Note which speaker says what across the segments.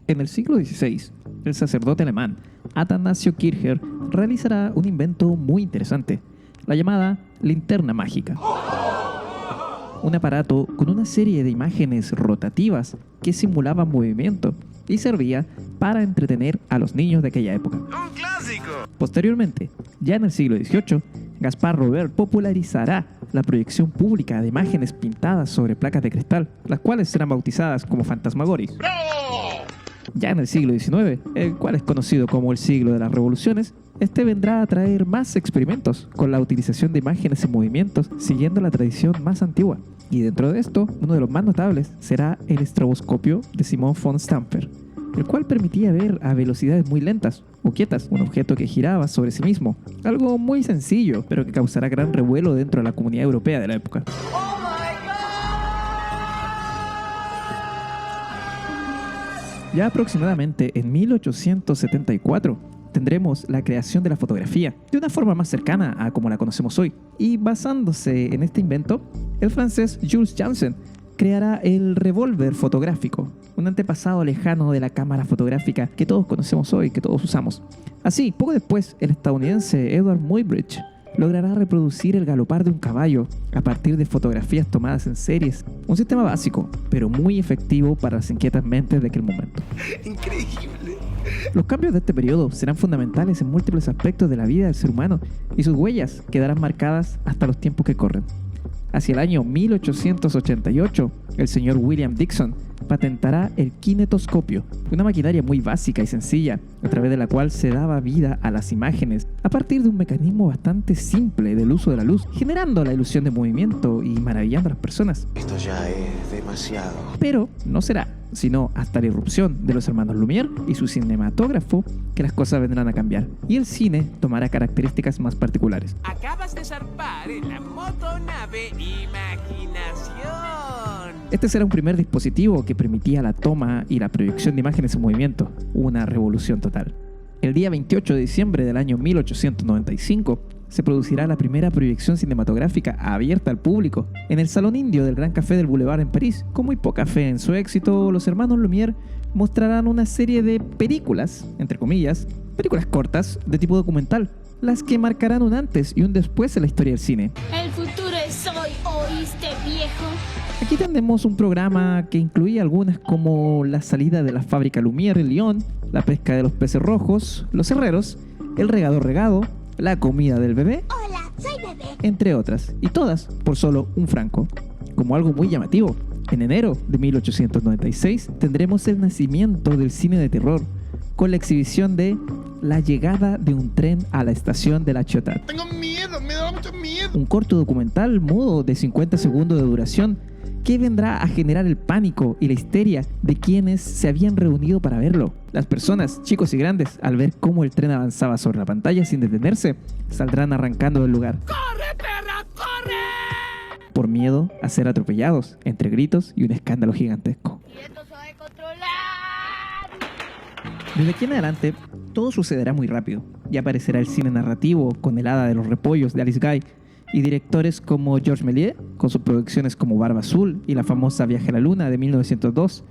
Speaker 1: En el siglo XVI, el sacerdote alemán Athanasio Kircher realizará un invento muy interesante, la llamada linterna mágica. Un aparato con una serie de imágenes rotativas que simulaban movimiento y servía para entretener a los niños de aquella época.
Speaker 2: ¡Un clásico!
Speaker 1: Posteriormente, ya en el siglo XVIII, Gaspar Robert popularizará la proyección pública de imágenes pintadas sobre placas de cristal, las cuales serán bautizadas como fantasmagoris. Ya en el siglo XIX, el cual es conocido como el siglo de las revoluciones, este vendrá a traer más experimentos con la utilización de imágenes en movimientos siguiendo la tradición más antigua. Y dentro de esto, uno de los más notables será el estroboscopio de Simon von Stamper, el cual permitía ver a velocidades muy lentas o quietas un objeto que giraba sobre sí mismo. Algo muy sencillo, pero que causará gran revuelo dentro de la comunidad europea de la época. Ya aproximadamente en 1874 tendremos la creación de la fotografía de una forma más cercana a como la conocemos hoy. Y basándose en este invento, el francés Jules Janssen creará el revólver fotográfico, un antepasado lejano de la cámara fotográfica que todos conocemos hoy, que todos usamos. Así, poco después, el estadounidense Edward Muybridge logrará reproducir el galopar de un caballo a partir de fotografías tomadas en series. Un sistema básico, pero muy efectivo para las inquietas mentes de aquel momento.
Speaker 2: ¡Increíble!
Speaker 1: Los cambios de este periodo serán fundamentales en múltiples aspectos de la vida del ser humano y sus huellas quedarán marcadas hasta los tiempos que corren. Hacia el año 1888, el señor William Dixon patentará el kinetoscopio, una maquinaria muy básica y sencilla, a través de la cual se daba vida a las imágenes a partir de un mecanismo bastante simple del uso de la luz, generando la ilusión de movimiento y maravillando a las personas.
Speaker 2: Esto ya es demasiado.
Speaker 1: Pero no será sino hasta la irrupción de los hermanos Lumière y su cinematógrafo que las cosas vendrán a cambiar y el cine tomará características más particulares.
Speaker 3: Acabas de zarpar en la motonave Imaginación.
Speaker 1: Este será un primer dispositivo que permitía la toma y la proyección de imágenes en movimiento, una revolución total. El día 28 de diciembre del año 1895 se producirá la primera proyección cinematográfica abierta al público en el Salón Indio del Gran Café del Boulevard en París. Con muy poca fe en su éxito, los hermanos Lumière mostrarán una serie de películas, entre comillas, películas cortas de tipo documental, las que marcarán un antes y un después en la historia del cine.
Speaker 4: El futuro es hoy, ¿oíste, viejo?
Speaker 1: Aquí tenemos un programa que incluía algunas como la salida de la fábrica Lumière en Lyon, la pesca de los peces rojos, los herreros, el regador regado, la comida del bebé,
Speaker 4: Hola, soy bebé.
Speaker 1: entre otras, y todas por solo un franco. Como algo muy llamativo, en enero de 1896 tendremos el nacimiento del cine de terror, con la exhibición de La llegada de un tren a la estación de la Ciotat.
Speaker 2: Tengo miedo, me da mucho miedo.
Speaker 1: Un corto documental mudo de 50 segundos de duración que vendrá a generar el pánico y la histeria de quienes se habían reunido para verlo. Las personas, chicos y grandes, al ver cómo el tren avanzaba sobre la pantalla sin detenerse, saldrán arrancando del lugar.
Speaker 3: ¡Corre, perra, corre!
Speaker 1: Por miedo a ser atropellados, entre gritos y un escándalo gigantesco.
Speaker 4: Y esto se va a controlar.
Speaker 1: Desde aquí en adelante, todo sucederá muy rápido. Ya aparecerá el cine narrativo con El hada de los repollos de Alice Guy y directores como Georges Méliès, con sus producciones como Barba Azul y la famosa Viaje a la Luna de 1902.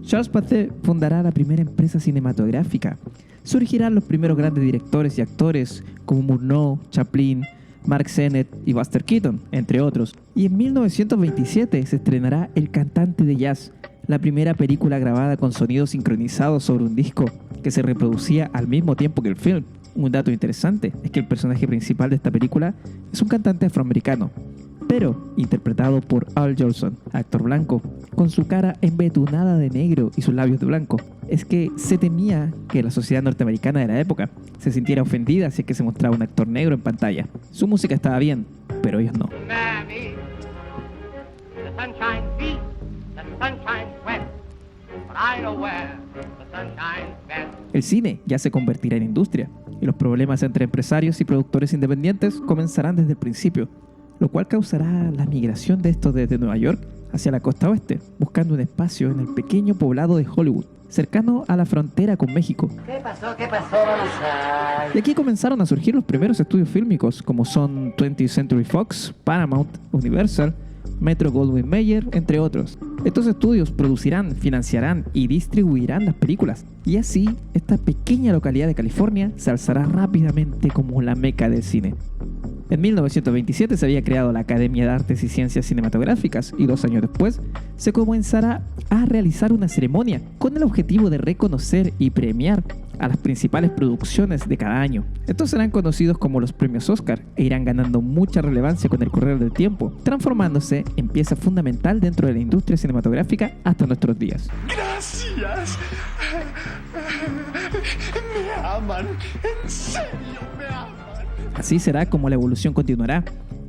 Speaker 1: Charles Pathé fundará la primera empresa cinematográfica. Surgirán los primeros grandes directores y actores como Murnau, Chaplin, Mark Sennett y Buster Keaton, entre otros. Y en 1927 se estrenará El cantante de jazz, la primera película grabada con sonido sincronizado sobre un disco que se reproducía al mismo tiempo que el film. Un dato interesante es que el personaje principal de esta película es un cantante afroamericano, pero interpretado por Al Jolson, actor blanco, con su cara embetunada de negro y sus labios de blanco. Es que se temía que la sociedad norteamericana de la época se sintiera ofendida si es que se mostraba un actor negro en pantalla. Su música estaba bien, pero ellos no.
Speaker 5: Mammy, the sun shines east, the sun shines west, but I know where the sun shines best.
Speaker 1: El cine ya se convertirá en industria, y los problemas entre empresarios y productores independientes comenzarán desde el principio, lo cual causará la migración de estos desde Nueva York hacia la costa oeste, buscando un espacio en el pequeño poblado de Hollywood, cercano a la frontera con México.
Speaker 5: ¿Qué pasó? ¿Qué pasó? Vamos a...
Speaker 1: Y aquí comenzaron a surgir los primeros estudios fílmicos, como son 20th Century Fox, Paramount, Universal, Metro-Goldwyn-Mayer, entre otros. Estos estudios producirán, financiarán y distribuirán las películas. Y así, esta pequeña localidad de California se alzará rápidamente como la meca del cine. En 1927 se había creado la Academia de Artes y Ciencias Cinematográficas y 2 años después se comenzará a realizar una ceremonia con el objetivo de reconocer y premiar a las principales producciones de cada año. Estos serán conocidos como los premios Oscar e irán ganando mucha relevancia con el correr del tiempo, transformándose en pieza fundamental dentro de la industria cinematográfica hasta nuestros días.
Speaker 2: Gracias. Me aman. En serio, me aman.
Speaker 1: Así será como la evolución continuará,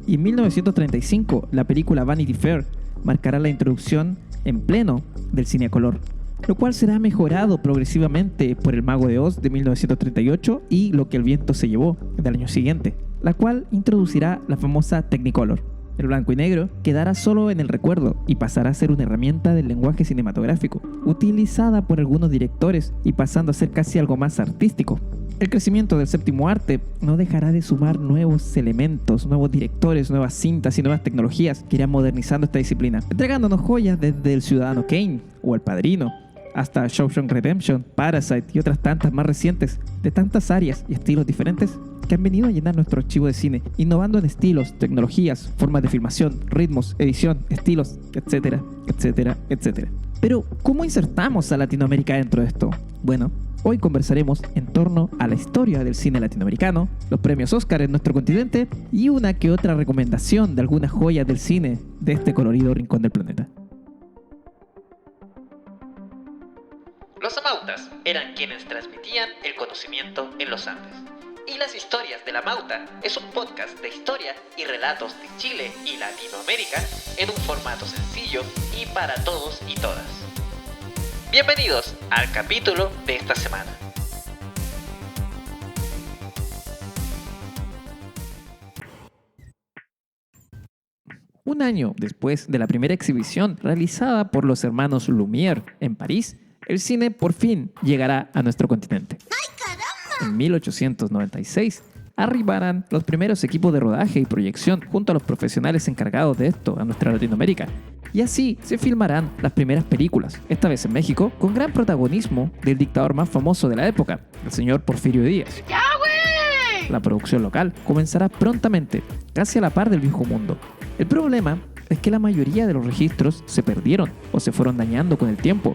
Speaker 1: y en 1935 la película Vanity Fair marcará la introducción en pleno del cine a color, lo cual será mejorado progresivamente por El Mago de Oz de 1938 y Lo que el viento se llevó del año siguiente, la cual introducirá la famosa Technicolor. El blanco y negro quedará solo en el recuerdo y pasará a ser una herramienta del lenguaje cinematográfico, utilizada por algunos directores y pasando a ser casi algo más artístico. El crecimiento del séptimo arte no dejará de sumar nuevos elementos, nuevos directores, nuevas cintas y nuevas tecnologías que irán modernizando esta disciplina, entregándonos joyas desde El Ciudadano Kane o El Padrino, hasta Shawshank Redemption, Parasite y otras tantas más recientes, de tantas áreas y estilos diferentes que han venido a llenar nuestro archivo de cine, innovando en estilos, tecnologías, formas de filmación, ritmos, edición, estilos, etcétera, etcétera, etcétera. Pero, ¿cómo insertamos a Latinoamérica dentro de esto? Bueno, hoy conversaremos en torno a la historia del cine latinoamericano, los premios Oscar en nuestro continente y una que otra recomendación de algunas joyas del cine de este colorido rincón del planeta.
Speaker 6: Los amautas eran quienes transmitían el conocimiento en los Andes. Y Las Historias de la Mauta es un podcast de historia y relatos de Chile y Latinoamérica en un formato sencillo y para todos y todas. Bienvenidos al capítulo de esta semana.
Speaker 1: Un año después de la primera exhibición realizada por los hermanos Lumière en París, el cine por fin llegará a nuestro continente. En 1896 arribarán los primeros equipos de rodaje y proyección junto a los profesionales encargados de esto a nuestra Latinoamérica. Y así se filmarán las primeras películas, esta vez en México, con gran protagonismo del dictador más famoso de la época, el señor Porfirio Díaz. La producción local comenzará prontamente, casi a la par del viejo mundo. El problema es que la mayoría de los registros se perdieron o se fueron dañando con el tiempo.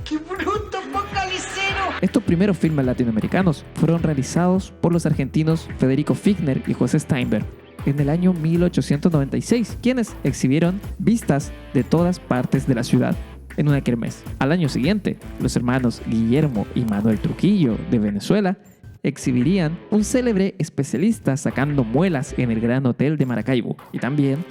Speaker 2: ¡Qué bruto focalicero!
Speaker 1: Estos primeros filmes latinoamericanos fueron realizados por los argentinos Federico Figner y José Steinberg en el año 1896, quienes exhibieron vistas de todas partes de la ciudad en una kermés. Al año siguiente, los hermanos Guillermo y Manuel Trujillo de Venezuela exhibirían un célebre especialista sacando muelas en el Gran Hotel de Maracaibo y también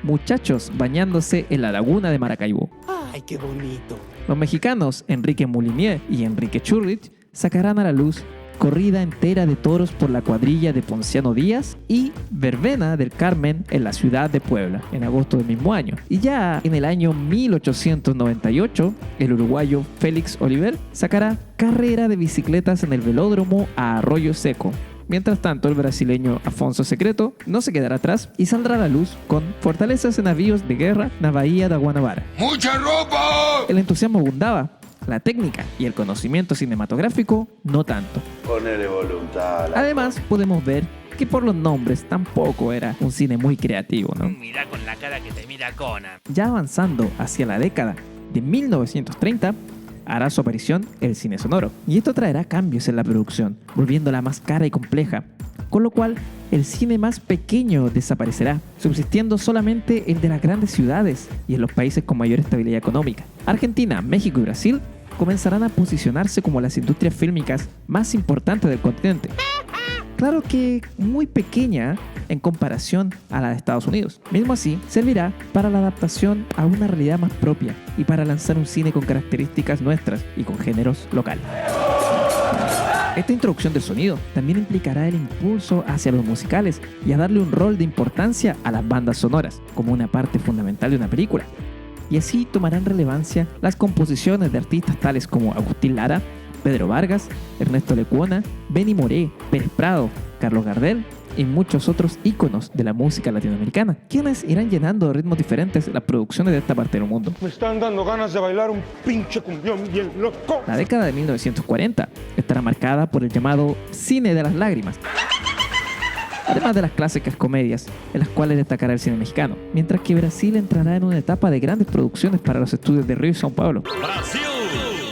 Speaker 1: muchachos bañándose en la laguna de Maracaibo.
Speaker 3: ¡Ay, qué bonito!
Speaker 1: Los mexicanos Enrique Moulinier y Enrique Churrich sacarán a la luz Corrida entera de toros por la cuadrilla de Ponciano Díaz y Verbena del Carmen en la ciudad de Puebla, en agosto del mismo año. Y ya en el año 1898, el uruguayo Félix Oliver sacará Carrera de bicicletas en el velódromo a Arroyo Seco. Mientras tanto, el brasileño Afonso Secreto no se quedará atrás y saldrá a la luz con Fortalezas en navíos de guerra na Bahía da Guanabara.
Speaker 2: ¡Mucha ropa!
Speaker 1: El entusiasmo abundaba, la técnica y el conocimiento cinematográfico no tanto.
Speaker 2: Ponele voluntad.
Speaker 1: Además, podemos ver que por los nombres tampoco era un cine muy creativo, ¿no?
Speaker 3: Mira con la cara que te mira Conan.
Speaker 1: Ya avanzando hacia la década de 1930, hará su aparición el cine sonoro. Y esto traerá cambios en la producción, volviéndola más cara y compleja, con lo cual el cine más pequeño desaparecerá, subsistiendo solamente el de las grandes ciudades y en los países con mayor estabilidad económica. Argentina, México y Brasil comenzarán a posicionarse como las industrias fílmicas más importantes del continente. Claro que muy pequeña en comparación a la de Estados Unidos. Mismo así, servirá para la adaptación a una realidad más propia y para lanzar un cine con características nuestras y con géneros locales. Esta introducción del sonido también implicará el impulso hacia los musicales y a darle un rol de importancia a las bandas sonoras, como una parte fundamental de una película. Y así tomarán relevancia las composiciones de artistas tales como Agustín Lara, Pedro Vargas, Ernesto Lecuona, Benny Moré, Pérez Prado, Carlos Gardel y muchos otros íconos de la música latinoamericana, quienes irán llenando de ritmos diferentes las producciones de esta parte del mundo.
Speaker 2: Me están dando ganas de bailar un pinche cumbión bien loco.
Speaker 1: La década de 1940 estará marcada por el llamado cine de las lágrimas, además de las clásicas comedias, en las cuales destacará el cine mexicano, mientras que Brasil entrará en una etapa de grandes producciones para los estudios de Río y São Paulo.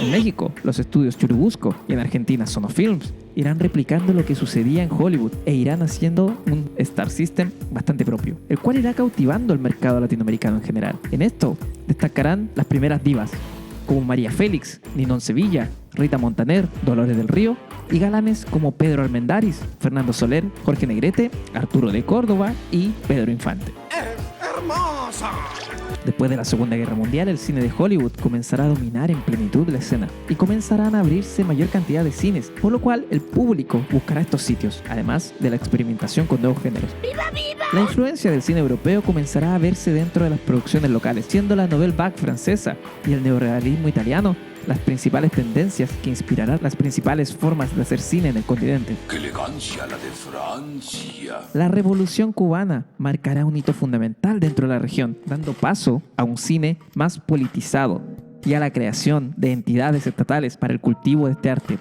Speaker 1: En México, los estudios Churubusco, y en Argentina, Sonofilms, irán replicando lo que sucedía en Hollywood e irán haciendo un Star System bastante propio, el cual irá cautivando el mercado latinoamericano en general. En esto destacarán las primeras divas, como María Félix, Ninón Sevilla, Rita Montaner, Dolores del Río, y galanes como Pedro Armendáriz, Fernando Soler, Jorge Negrete, Arturo de Córdoba y Pedro Infante. Después de la Segunda Guerra Mundial, el cine de Hollywood comenzará a dominar en plenitud la escena y comenzarán a abrirse mayor cantidad de cines, por lo cual el público buscará estos sitios, además de la experimentación con nuevos géneros. La influencia del cine europeo comenzará a verse dentro de las producciones locales, siendo la Nouvelle Vague francesa y el neorrealismo italiano las principales tendencias que inspirarán las principales formas de hacer cine en el continente.
Speaker 7: ¡Qué elegancia la de Francia!
Speaker 1: La Revolución Cubana marcará un hito fundamental dentro de la región, dando paso a un cine más politizado y a la creación de entidades estatales para el cultivo de este arte.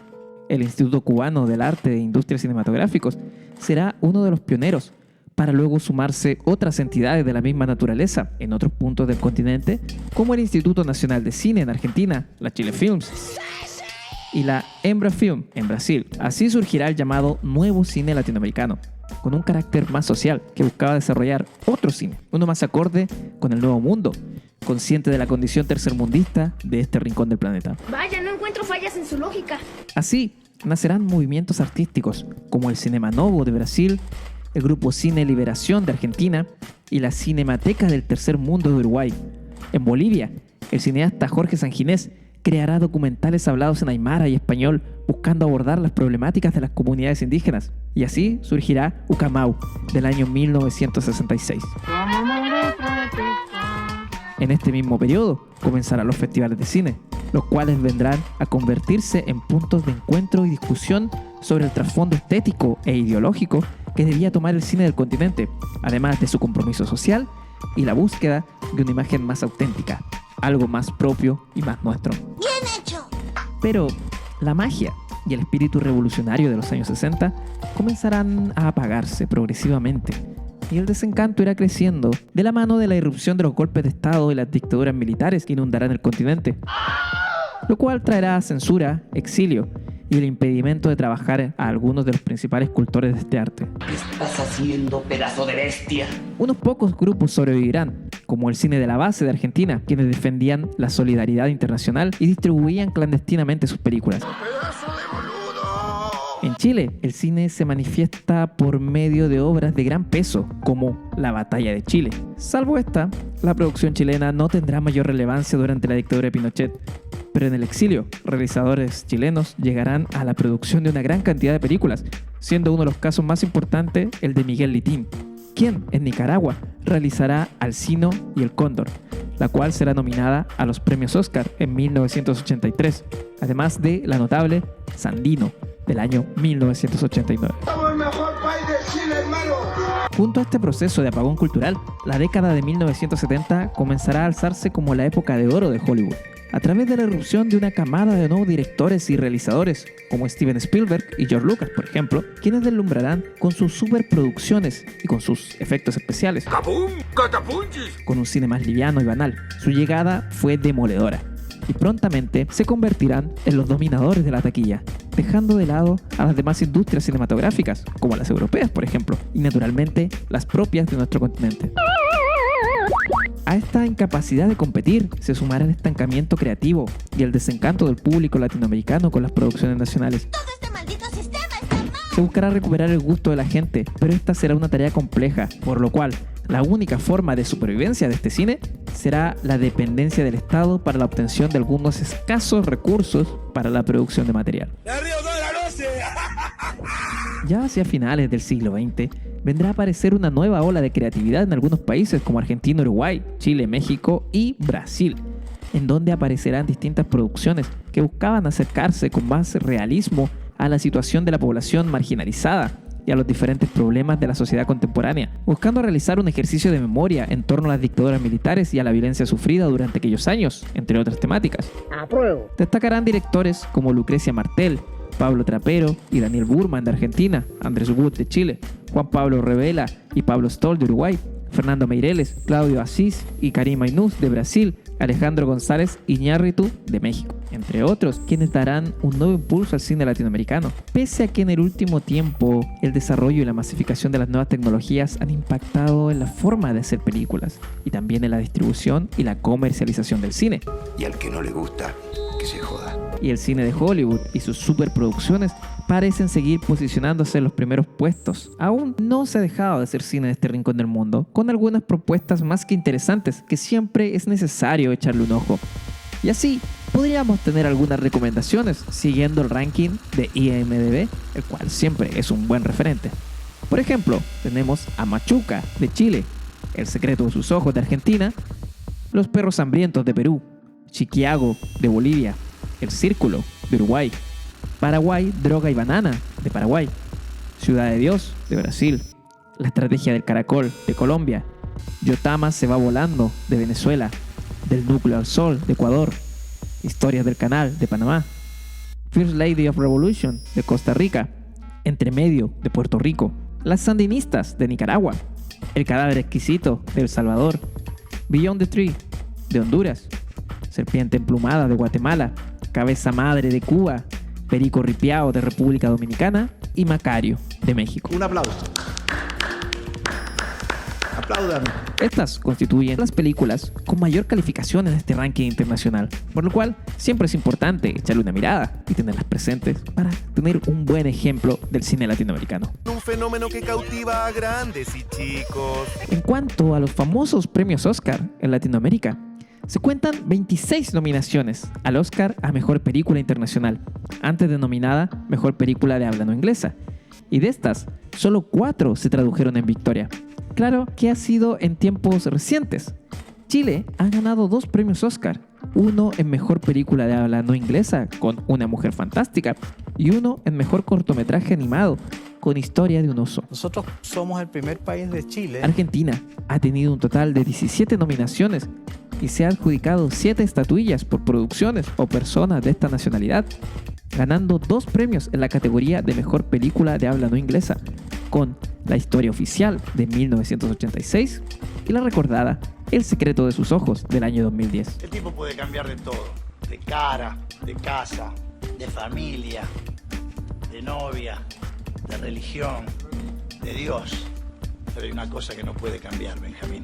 Speaker 1: El Instituto Cubano del Arte e Industrias Cinematográficos será uno de los pioneros, para luego sumarse otras entidades de la misma naturaleza en otros puntos del continente, como el Instituto Nacional de Cine en Argentina, la Chile Films, y la Embrafilm en Brasil. Así surgirá el llamado Nuevo Cine Latinoamericano, con un carácter más social que buscaba desarrollar otro cine, uno más acorde con el nuevo mundo, consciente de la condición tercermundista de este rincón del planeta.
Speaker 4: Vaya, no encuentro fallas en su lógica.
Speaker 1: Así nacerán movimientos artísticos como el Cinema Novo de Brasil, el Grupo Cine Liberación de Argentina y la Cinemateca del Tercer Mundo de Uruguay. En Bolivia, el cineasta Jorge Sanginés creará documentales hablados en aymara y español buscando abordar las problemáticas de las comunidades indígenas. Y así surgirá Ucamau, del año 1966. En este mismo periodo comenzarán los festivales de cine, los cuales vendrán a convertirse en puntos de encuentro y discusión sobre el trasfondo estético e ideológico que debía tomar el cine del continente, además de su compromiso social y la búsqueda de una imagen más auténtica, algo más propio y más nuestro.
Speaker 4: ¡Bien hecho!
Speaker 1: Pero la magia y el espíritu revolucionario de los años 60 comenzarán a apagarse progresivamente, y el desencanto irá creciendo de la mano de la irrupción de los golpes de Estado y las dictaduras militares que inundarán el continente, lo cual traerá censura, exilio y el impedimento de trabajar a algunos de los principales cultores de este arte.
Speaker 7: ¿Qué estás haciendo, pedazo de bestia?
Speaker 1: Unos pocos grupos sobrevivirán, como el cine de la base de Argentina, quienes defendían la solidaridad internacional y distribuían clandestinamente sus películas. En Chile, el cine se manifiesta por medio de obras de gran peso, como La Batalla de Chile. Salvo esta, la producción chilena no tendrá mayor relevancia durante la dictadura de Pinochet. Pero en el exilio, realizadores chilenos llegarán a la producción de una gran cantidad de películas, siendo uno de los casos más importantes el de Miguel Litín, quien en Nicaragua realizará Alcino y El Cóndor, la cual será nominada a los premios Oscar en 1983, además de la notable Sandino, del año 1989.
Speaker 2: ¡Somos el mejor país de Chile, hermano!
Speaker 1: Junto a este proceso de apagón cultural, la década de 1970 comenzará a alzarse como la época de oro de Hollywood, a través de la irrupción de una camada de nuevos directores y realizadores, como Steven Spielberg y George Lucas, por ejemplo, quienes deslumbrarán con sus superproducciones y con sus efectos especiales.
Speaker 7: ¡Capum! ¡Catapunchis!
Speaker 1: Con un cine más liviano y banal, su llegada fue demoledora, y prontamente se convertirán en los dominadores de la taquilla, dejando de lado a las demás industrias cinematográficas, como las europeas, por ejemplo, y naturalmente las propias de nuestro continente. A esta incapacidad de competir se sumará el estancamiento creativo y el desencanto del público latinoamericano con las producciones nacionales.
Speaker 4: Todo este maldito sistema está mal.
Speaker 1: Se buscará recuperar el gusto de la gente, pero esta será una tarea compleja, por lo cual la única forma de supervivencia de este cine será la dependencia del Estado para la obtención de algunos escasos recursos para la producción de material. Ya hacia finales del siglo XX, vendrá a aparecer una nueva ola de creatividad en algunos países como Argentina, Uruguay, Chile, México y Brasil, en donde aparecerán distintas producciones que buscaban acercarse con más realismo a la situación de la población marginalizada y a los diferentes problemas de la sociedad contemporánea, buscando realizar un ejercicio de memoria en torno a las dictaduras militares y a la violencia sufrida durante aquellos años, entre otras temáticas. Destacarán directores como Lucrecia Martel, Pablo Trapero y Daniel Burman de Argentina, Andrés Wood de Chile, Juan Pablo Revela y Pablo Stoll de Uruguay, Fernando Meireles, Claudio Asís y Karim Ainús de Brasil, Alejandro González Iñárritu de México, entre otros, quienes darán un nuevo impulso al cine latinoamericano. Pese a que en el último tiempo el desarrollo y la masificación de las nuevas tecnologías han impactado en la forma de hacer películas y también en la distribución y la comercialización del cine.
Speaker 7: Y al que no le gusta, que se joda.
Speaker 1: Y el cine de Hollywood y sus superproducciones parecen seguir posicionándose en los primeros puestos. Aún no se ha dejado de hacer cine en este rincón del mundo, con algunas propuestas más que interesantes que siempre es necesario echarle un ojo. Y así podríamos tener algunas recomendaciones siguiendo el ranking de IMDb, el cual siempre es un buen referente. Por ejemplo, tenemos a Machuca de Chile, El secreto de sus ojos de Argentina, Los perros hambrientos de Perú, Chiquiago de Bolivia, El círculo de Uruguay, Paraguay, droga y banana de Paraguay, Ciudad de Dios de Brasil, La estrategia del caracol de Colombia, Yotama se va volando de Venezuela, Del núcleo al sol de Ecuador, Historias del canal de Panamá, First Lady of Revolution de Costa Rica, Entre medio de Puerto Rico, Las sandinistas de Nicaragua, El cadáver exquisito de El Salvador, Beyond the Tree de Honduras, Serpiente emplumada de Guatemala, Cabeza madre de Cuba, Perico ripiao de República Dominicana y Macario de México.
Speaker 2: Un aplauso. Aplaudan.
Speaker 1: Estas constituyen las películas con mayor calificación en este ranking internacional, por lo cual siempre es importante echarle una mirada y tenerlas presentes para tener un buen ejemplo del cine latinoamericano.
Speaker 8: Un fenómeno que cautiva a grandes y chicos.
Speaker 1: En cuanto a los famosos premios Oscar en Latinoamérica, se cuentan 26 nominaciones al Oscar a Mejor Película Internacional, antes denominada Mejor Película de Habla No Inglesa, y de estas, solo 4 se tradujeron en victoria. Claro que ha sido en tiempos recientes. Chile ha ganado 2 premios Oscar, uno en Mejor Película de Habla No Inglesa con Una Mujer Fantástica y uno en Mejor Cortometraje Animado con Historia de un Oso.
Speaker 9: Nosotros somos el primer país de Chile.
Speaker 1: Argentina ha tenido un total de 17 nominaciones y se ha adjudicado 7 estatuillas por producciones o personas de esta nacionalidad, ganando 2 premios en la categoría de Mejor Película de Habla No Inglesa, con La Historia Oficial de 1986 y la recordada El secreto de sus ojos del año 2010.
Speaker 2: El tipo puede cambiar de todo. De cara, de casa, de familia, de novia, de religión, de Dios. Pero hay una cosa que no puede cambiar, Benjamín.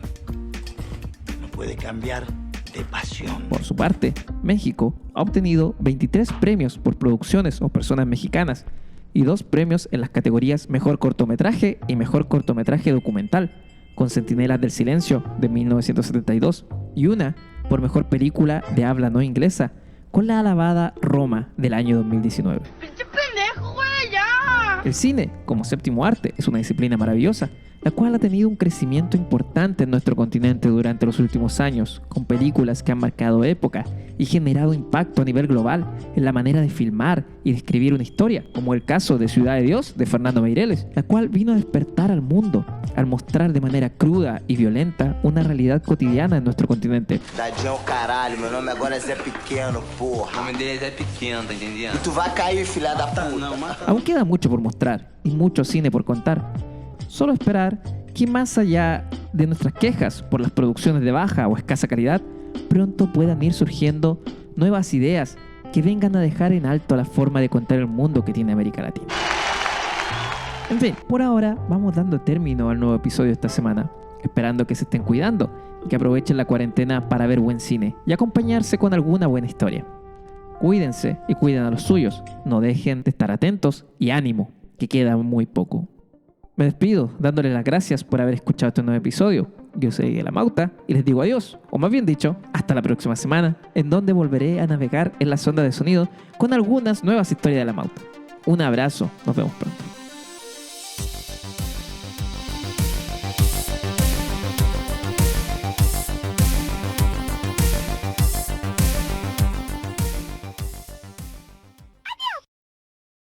Speaker 2: No puede cambiar de pasión.
Speaker 1: Por su parte, México ha obtenido 23 premios por producciones o personas mexicanas y 2 premios en las categorías Mejor Cortometraje y Mejor Cortometraje Documental, con Centinelas del Silencio de 1972 y una por Mejor Película de Habla No Inglesa, con la alabada Roma del año 2019.
Speaker 4: ¡Pinche pendejo, güey, ya!
Speaker 1: El cine, como séptimo arte, es una disciplina maravillosa, la cual ha tenido un crecimiento importante en nuestro continente durante los últimos años, con películas que han marcado época y generado impacto a nivel global en la manera de filmar y de escribir una historia, como el caso de Ciudad de Dios de Fernando Meireles, la cual vino a despertar al mundo al mostrar de manera cruda y violenta una realidad cotidiana en nuestro continente.
Speaker 10: Tadinho caralho, meu nome agora é Zé Pequeno, porra. O nome dele é Zé Pequeno, tá entendendo? E tu vai cair, filha da puta.
Speaker 1: Aún queda mucho por mostrar y mucho cine por contar. Solo esperar que más allá de nuestras quejas por las producciones de baja o escasa calidad, pronto puedan ir surgiendo nuevas ideas que vengan a dejar en alto la forma de contar el mundo que tiene América Latina. En fin, por ahora vamos dando término al nuevo episodio de esta semana, esperando que se estén cuidando y que aprovechen la cuarentena para ver buen cine y acompañarse con alguna buena historia. Cuídense y cuiden a los suyos, no dejen de estar atentos y ánimo, que queda muy poco. Me despido dándoles las gracias por haber escuchado este nuevo episodio. Yo soy El Amauta y les digo adiós, o más bien dicho, hasta la próxima semana, en donde volveré a navegar en las ondas de sonido con algunas nuevas historias de La Amauta. Un abrazo, nos vemos pronto.